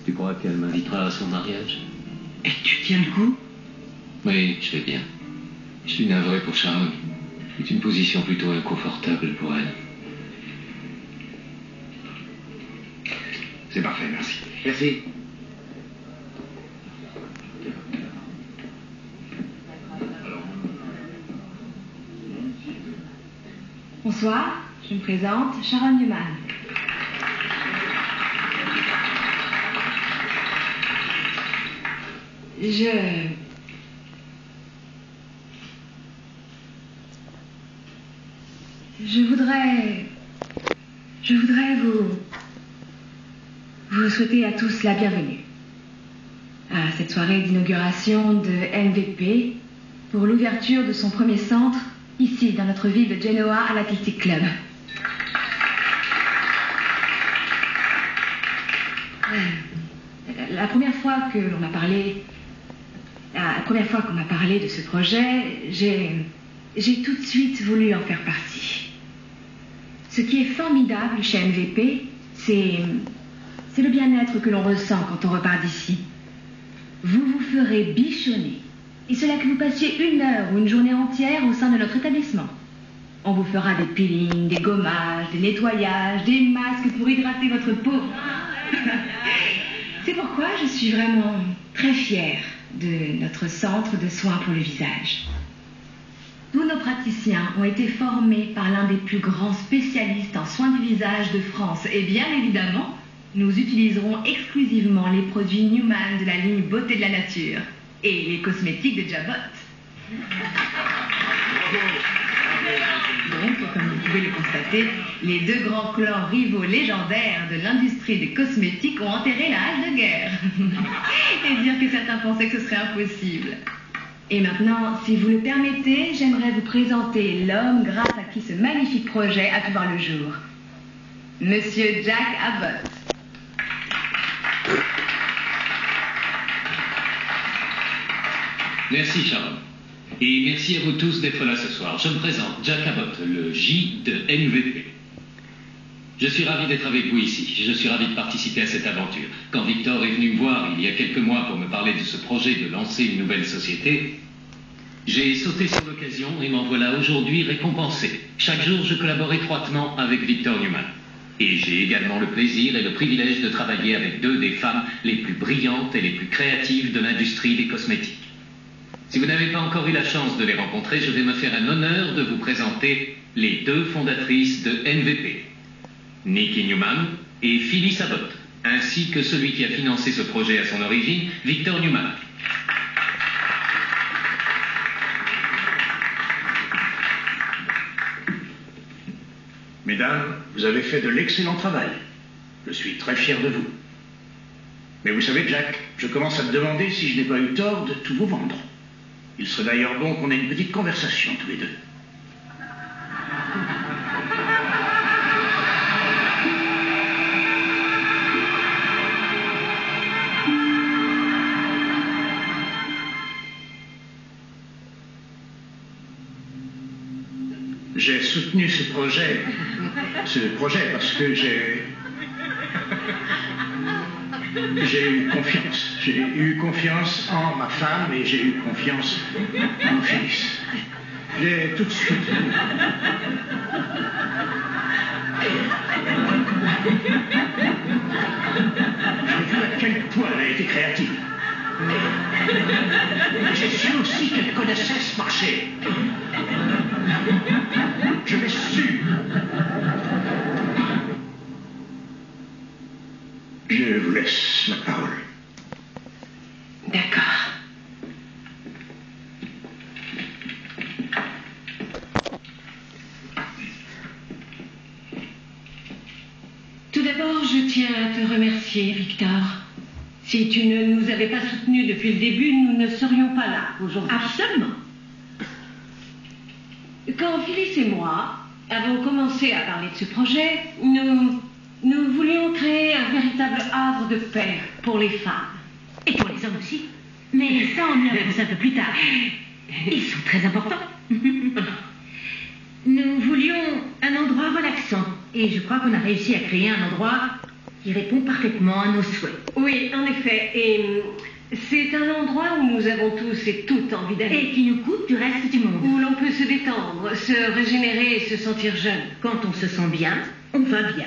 Tu crois qu'elle m'invitera à son mariage? Et tu tiens le coup? Oui, je vais bien. Je suis navré pour Sharon. C'est une position plutôt inconfortable pour elle. C'est parfait, merci. Merci. Bonsoir, je me présente, Sharon Newman. Je voudrais vous souhaiter à tous la bienvenue à cette soirée d'inauguration de MVP pour l'ouverture de son premier centre ici dans notre ville de Genoa à l'Athletic Club. La première fois qu'on m'a parlé de ce projet, j'ai tout de suite voulu en faire partie. Ce qui est formidable chez MVP, c'est le bien-être que l'on ressent quand on repart d'ici. Vous vous ferez bichonner, et cela que vous passiez 1 heure ou une journée entière au sein de notre établissement. On vous fera des peelings, des gommages, des nettoyages, des masques pour hydrater votre peau. C'est pourquoi je suis vraiment très fière de notre centre de soins pour le visage. Tous nos praticiens ont été formés par l'un des plus grands spécialistes en soins du visage de France. Et bien évidemment, nous utiliserons exclusivement les produits Newman de la ligne Beauté de la Nature et les cosmétiques de Jabot. Donc, comme vous pouvez le constater, les 2 grands clans rivaux légendaires de l'industrie des cosmétiques ont enterré la hache de guerre. Et dire que certains pensaient que ce serait impossible. Et maintenant, si vous le permettez, j'aimerais vous présenter l'homme grâce à qui ce magnifique projet a pu voir le jour. Monsieur Jack Abbott. Merci, Sharon. Et merci à vous tous d'être là ce soir. Je me présente, Jack Abbott, le J de MVP. Je suis ravi d'être avec vous ici. Je suis ravi de participer à cette aventure. Quand Victor est venu me voir il y a quelques mois pour me parler de ce projet de lancer une nouvelle société, j'ai sauté sur l'occasion et m'en voilà aujourd'hui récompensé. Chaque jour, je collabore étroitement avec Victor Newman. Et j'ai également le plaisir et le privilège de travailler avec 2 des femmes les plus brillantes et les plus créatives de l'industrie des cosmétiques. Si vous n'avez pas encore eu la chance de les rencontrer, je vais me faire un honneur de vous présenter les 2 fondatrices de MVP. Nikki Newman et Phyllis Abbott, ainsi que celui qui a financé ce projet à son origine, Victor Newman. Mesdames, vous avez fait de l'excellent travail. Je suis très fier de vous. Mais vous savez, Jack, je commence à me demander si je n'ai pas eu tort de tout vous vendre. Il serait d'ailleurs bon qu'on ait une petite conversation tous les 2. J'ai soutenu ce projet parce que j'ai eu confiance. J'ai eu confiance en ma femme et j'ai eu confiance en Phyllis. J'ai tout de suite... J'ai vu à quel point elle a été créative. Mais j'ai su aussi qu'elle connaissait ce marché. Je l'ai su. Je vous laisse la parole. D'accord. Tout d'abord, je tiens à te remercier, Victor. Si tu ne nous avais pas soutenus depuis le début, nous ne serions pas là aujourd'hui. Absolument. Quand Phyllis et moi avons commencé à parler de ce projet, nous voulions créer un véritable havre de paix pour les femmes. Et pour les hommes aussi. Mais ça, on y reviendra un peu plus tard. Ils sont très importants. Nous voulions un endroit relaxant. Et je crois qu'on a réussi à créer un endroit qui répond parfaitement à nos souhaits. Oui, en effet. Et c'est un endroit où nous avons tous et toutes envie d'aller. Et qui nous coupe du reste du monde. Où l'on peut se détendre, se régénérer et se sentir jeune. Quand on se sent bien, on va bien.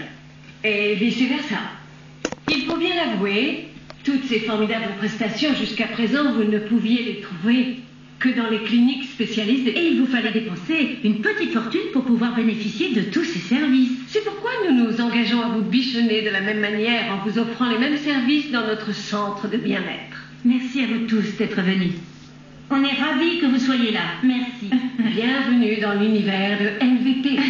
Et vice-versa. Il faut bien l'avouer, toutes ces formidables prestations jusqu'à présent, vous ne pouviez les trouver que dans les cliniques spécialisées. Et il vous fallait dépenser une petite fortune pour pouvoir bénéficier de tous ces services. C'est pourquoi nous nous engageons à vous bichonner de la même manière en vous offrant les mêmes services dans notre centre de bien-être. Merci à vous tous d'être venus. On est ravis que vous soyez là. Merci. Bienvenue dans l'univers de NVP.